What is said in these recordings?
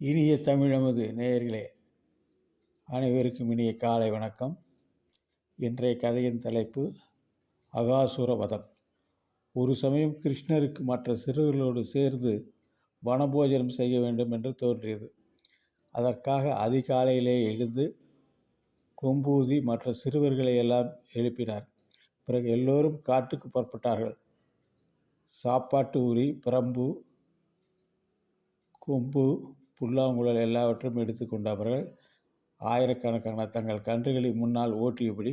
இனிய தமிழமது நேயர்களே, அனைவருக்கும் இனிய காலை வணக்கம். இன்றைய கதையின் தலைப்பு அகாசுர வதம். ஒரு சமயம் கிருஷ்ணருக்கு மற்ற சிறுவர்களோடு சேர்ந்து வனபோஜனம் செய்ய வேண்டும் என்று தோன்றியது. அதற்காக அதிகாலையிலே எழுந்து கொம்பூதி மற்ற சிறுவர்களை எல்லாம் எழுப்பினார். பிறகு எல்லோரும் காட்டுக்கு புறப்பட்டார்கள். சாப்பாட்டு உரி, பிரம்பு, கொம்பு, புல்லாங்குழல் எல்லாவற்றையும் எடுத்துக்கொண்டு அவர்கள் ஆயிரக்கணக்கான தங்கள் கன்றுகளை முன்னால் ஓட்டியபடி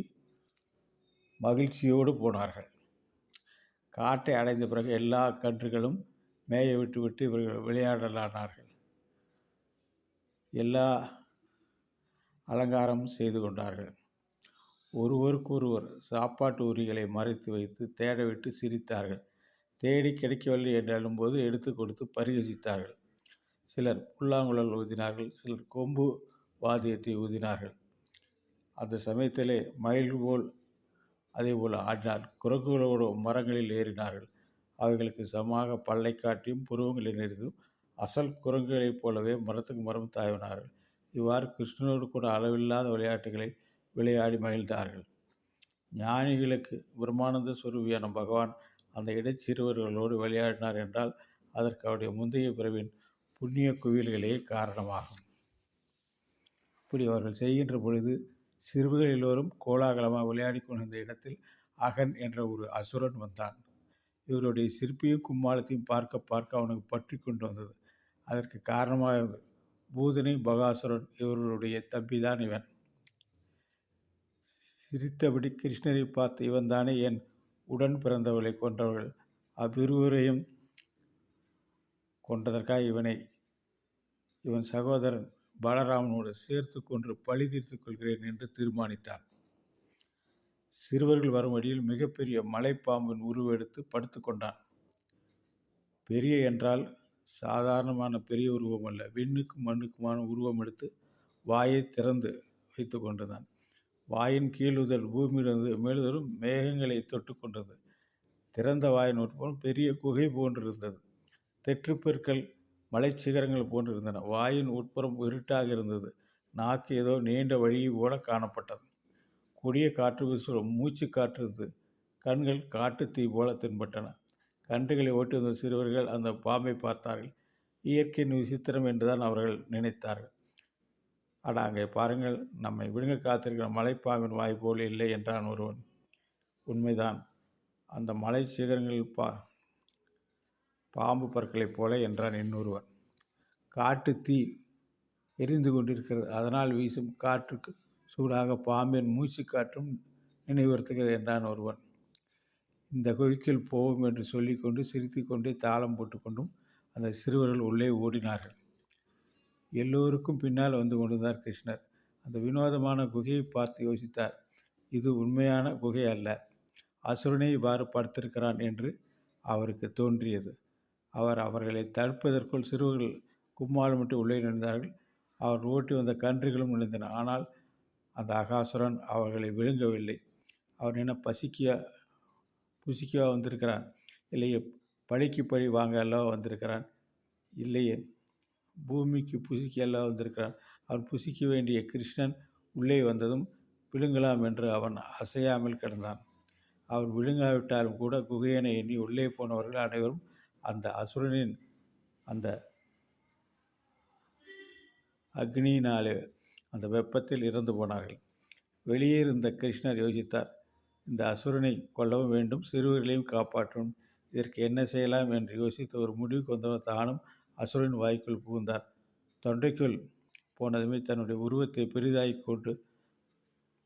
மகிழ்ச்சியோடு போனார்கள். காட்டை அடைந்த பிறகு எல்லா கன்றுகளும் மேய விட்டு இவர்கள் விளையாடலானார்கள். எல்லா அலங்காரமும் செய்து கொண்டார்கள். ஒருவருக்கொருவர் சாப்பாட்டு உரிகளை மறைத்து வைத்து தேடவிட்டு சிரித்தார்கள். தேடி கிடைக்கவில்லை என்று எண்ணும்போது எடுத்து கொடுத்து பரிகசித்தார்கள். சிலர் புல்லாங்குழல் ஊதினார்கள், சிலர் கொம்பு வாத்தியத்தை ஊதினார்கள். அந்த சமயத்திலே மயில்கள் போல் அதே போல் ஆடினார். குரங்குகளோடு மரங்களில் ஏறினார்கள். அவைகளுக்கு சமமாக பல்லை காட்டியும் புருவங்களை நெறிந்தும் அசல் குரங்குகளைப் போலவே மரத்துக்கு மரம் தாவினார்கள். இவ்வாறு கிருஷ்ணனோடு கூட அளவில்லாத விளையாட்டுகளை விளையாடி மகிழ்ந்தார்கள். ஞானிகளுக்கு பிரம்மானந்த ஸ்வரூபியான பகவான் அந்த இடைச்சிறுவர்களோடு விளையாடினார் என்றால் அதற்கு அவருடைய முந்தைய பிறவின் புண்ணிய குவியல்களே காரணமாகும். இப்படி அவர்கள் செய்கின்ற பொழுது சிறுவர்கள் எல்லோரும் கோலாகலமாக விளையாடி கொண்டிருந்த இடத்தில் அகன் என்ற ஒரு அசுரன் வந்தான். இவருடைய சிற்பியும் கும்மாளத்தையும் பார்க்க பார்க்க அவனுக்கு பற்றி கொண்டு வந்தது. அதற்கு காரணமாக பூதனை பகாசுரன் இவர்களுடைய தம்பிதான் இவன். சிரித்தபடி கிருஷ்ணரை பார்த்து, இவன் தானே என் உடன் பிறந்தவர்களை கொன்றவர்கள். அவ்விருவரையும் கொண்டதற்காக இவன் சகோதரன் பலராமனோடு சேர்த்து கொன்று பழி தீர்த்துக் கொள்கிறேன் என்று தீர்மானித்தான். சிறுவர்கள் வரும் வழியில் மிகப்பெரிய மலைப்பாம்பின் உருவெடுத்து படுத்து கொண்டான். பெரிய என்றால் சாதாரணமான பெரிய உருவம் அல்ல, விண்ணுக்கும் மண்ணுக்குமான உருவம் எடுத்து வாயை திறந்து வைத்து கொண்டிருந்தான். வாயின் கீழுதல் பூமியிலிருந்து மேலுதலும் மேகங்களை தொட்டு கொண்டது. திறந்த வாயின் உட்புறம் பெரிய குகை போன்றிருந்தது. தெற்றுப்பெருக்கள் மலை சிகரங்கள் போன்றிருந்தன. வாயின் உட்புறம் இருட்டாக இருந்தது. நாக்கு ஏதோ நீண்ட வழியை போல காணப்பட்டது. கொடிய காற்று வீசும் மூச்சு காற்று இருந்தது. கண்கள் காட்டு தீ போல தென்பட்டன. கன்றுகளை ஓட்டி வந்த சிறுவர்கள் அந்த பாம்பை பார்த்தார்கள். இயற்கையின் விசித்திரம் என்றுதான் அவர்கள் நினைத்தார்கள். அங்கே பாருங்கள், நம்மை விழுங்க காத்திருக்கிற மலைப்பாம்பின் வாய் போல் இல்லை என்றான் ஒருவன். உண்மைதான், அந்த மலை சிகரங்கள் பாம்பு பற்களைப் போல என்றான் இன்னொருவன். காட்டு தீ எரிந்து கொண்டிருக்கிறது, அதனால் வீசும் காற்றுக்கு சூடாக பாம்பின் மூச்சு காற்றும் நினைவுறுத்துகிறது என்றான் ஒருவன். இந்த குகைக்குள் போவோம் என்று சொல்லிக்கொண்டு சிரித்து கொண்டே தாளம் போட்டுக்கொண்டும் அந்த சிறுவர்கள் உள்ளே ஓடினார்கள். எல்லோருக்கும் பின்னால் வந்து கொண்டிருந்தார் கிருஷ்ணர். அந்த வினோதமான குகையை பார்த்து யோசித்தார். இது உண்மையான குகை அல்ல, அசுரனை இவ்வாறு படுத்திருக்கிறான் என்று அவருக்கு தோன்றியது. அவர்களை தடுப்பதற்குள் சிறுவர்கள் கும்மாளமிட்டு உள்ளே நுழைந்தார்கள். அவர் ஓட்டி வந்த கன்றுகளும் நுழைந்தன. ஆனால் அந்த அகாசுரன் அவர்களை விழுங்கவில்லை. அவர் என்ன புசிக்கவா வந்திருக்கிறான்? இல்லையே, பழிக்கு பழி வாங்க அல்லவா வந்திருக்கிறான்? இல்லையே, பூமிக்கு புசிக்க அல்லவா வந்திருக்கிறான். அவன் புசிக்க வேண்டிய கிருஷ்ணன் உள்ளே வந்ததும் விழுங்கலாம் என்று அவன் அசையாமல் கிடந்தான். அவன் விழுங்காவிட்டாலும் கூட குகையனை எண்ணி உள்ளே போனவர்கள் அனைவரும் அந்த அசுரனின் அந்த அக்னியினாலே அந்த வெப்பத்தில் இறந்து போனார்கள். வெளியே இருந்த கிருஷ்ணர் யோசித்தார், இந்த அசுரனை கொல்லவும் வேண்டும், சிறுவர்களையும் காப்பாற்றவும். இதற்கு என்ன செய்யலாம் என்று யோசித்து ஒரு முடிவுக்கு வந்தவர் தானும் அசுரனின் வாய்க்குள் புகுந்தார். தொண்டைக்குள் போனதுமே தன்னுடைய உருவத்தை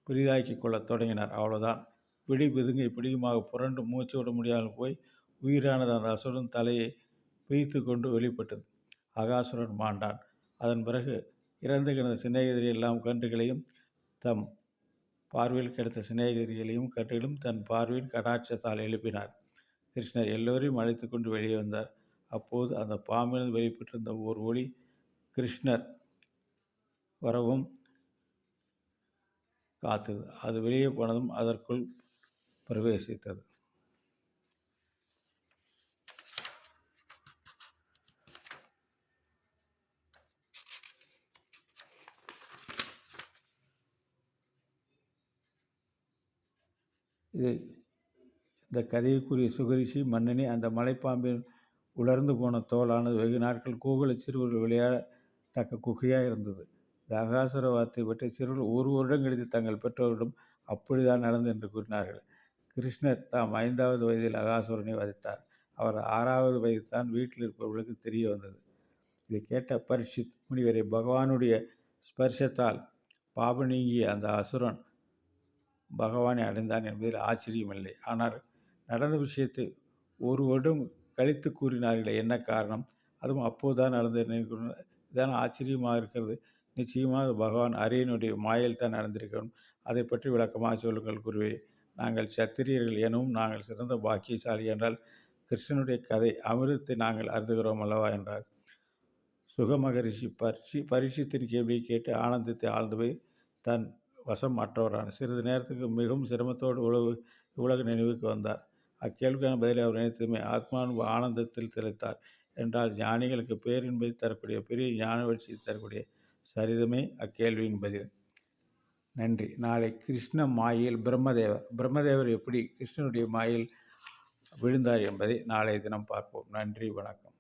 பெரிதாக்கி கொள்ள தொடங்கினார். அவ்வளவுதான், பிடி பிதுங்கி பிடியுமாக புரண்டு மூச்சு விட முடியாமல் போய் உயிரானது அந்த அசுரன் தலையை பிய்த்து கொண்டு வெளிப்பட்டது. அகாசுரன் மாண்டான். அதன் பிறகு இறந்து கிடந்த சிநேகிதரை எல்லாம் கன்றுகளையும் தம் பார்வையில் கிடைத்த சிநேகிதர்களையும் கன்றுகளும் தன் பார்வையின் கடாட்சத்தால் எழுப்பினார். கிருஷ்ணர் எல்லோரையும் அழைத்து கொண்டு வெளியே வந்தார். அப்போது அந்த பாம்பிலிருந்து வெளிப்பட்டிருந்த ஓர் ஒளி கிருஷ்ணர் வரவும் காத்தது. அது வெளியே போனதும் அதற்குள் பிரவேசித்தது. இது இந்த கதைக்குரிய சுகரிஷி மன்னனே. அந்த மலைப்பாம்பின் உலர்ந்து போன தோலானது வெகு நாட்கள் கோகுல சிறுவர்கள் விளையாடத்தக்க குகையாக இருந்தது. இந்த அகாசுர வார்த்தை பற்றி சிறுவர்கள் ஒரு வருடம் கழித்து தங்கள் பெற்றோரிடம் அப்படிதான் நடந்தது என்று கூறினார்கள். கிருஷ்ணர் தாம் 5வது வயதில் அகாசுரனை வதைத்தார். அவர் 6வது வயது தான் வீட்டில் இருப்பவர்களுக்கு தெரிய வந்தது. இதை கேட்ட பரீட்சித் முனிவரை பகவானுடைய ஸ்பர்சத்தால் பாப நீங்கிய அந்த அசுரன் பகவானை அடைந்தான் என்பதில் ஆச்சரியமில்லை. ஆனால் நடந்த விஷயத்தை ஒரு வருடம் கழித்து கூறினார்களே, என்ன காரணம்? அதுவும் அப்போதுதான் நடந்தது. இதான ஆச்சரியமாக இருக்கிறது. நிச்சயமாக பகவான் அரியனுடைய மாயில் தான் நடந்திருக்கணும். அதை பற்றி விளக்கமாக சொல்லுங்கள் குருவே. நாங்கள் சத்திரியர்கள் எனவும் நாங்கள் சிறந்த பாக்கியசாலி என்றால் கிருஷ்ணனுடைய கதை அமிர்தத்தை நாங்கள் அருந்துகிறோம் அல்லவா என்றார். சுகமகரிஷி பரீட்சித்தின் கேள்வியை கேட்டு ஆனந்தத்தை ஆழ்ந்து போய் தன் வசம் மற்றவரான சிறிது நேரத்துக்கு மிகவும் சிரமத்தோடு உலக நினைவுக்கு வந்தார். அக்கேள்விக்கான பதிலை அவர் நினைத்ததுமே ஆத்மானுபவ ஆனந்தத்தில் திளைத்தார். என்றால் ஞானிகளுக்கு பேரின்பதை தரக்கூடிய பெரிய ஞான வளர்ச்சியை தரக்கூடிய சரிதமே அக்கேள்வியின் பதில். நன்றி. நாளை கிருஷ்ண மாயில் பிரம்மதேவர் எப்படி கிருஷ்ணனுடைய மாயில் விழுந்தார் என்பதை நாளைய தினம் பார்ப்போம். நன்றி, வணக்கம்.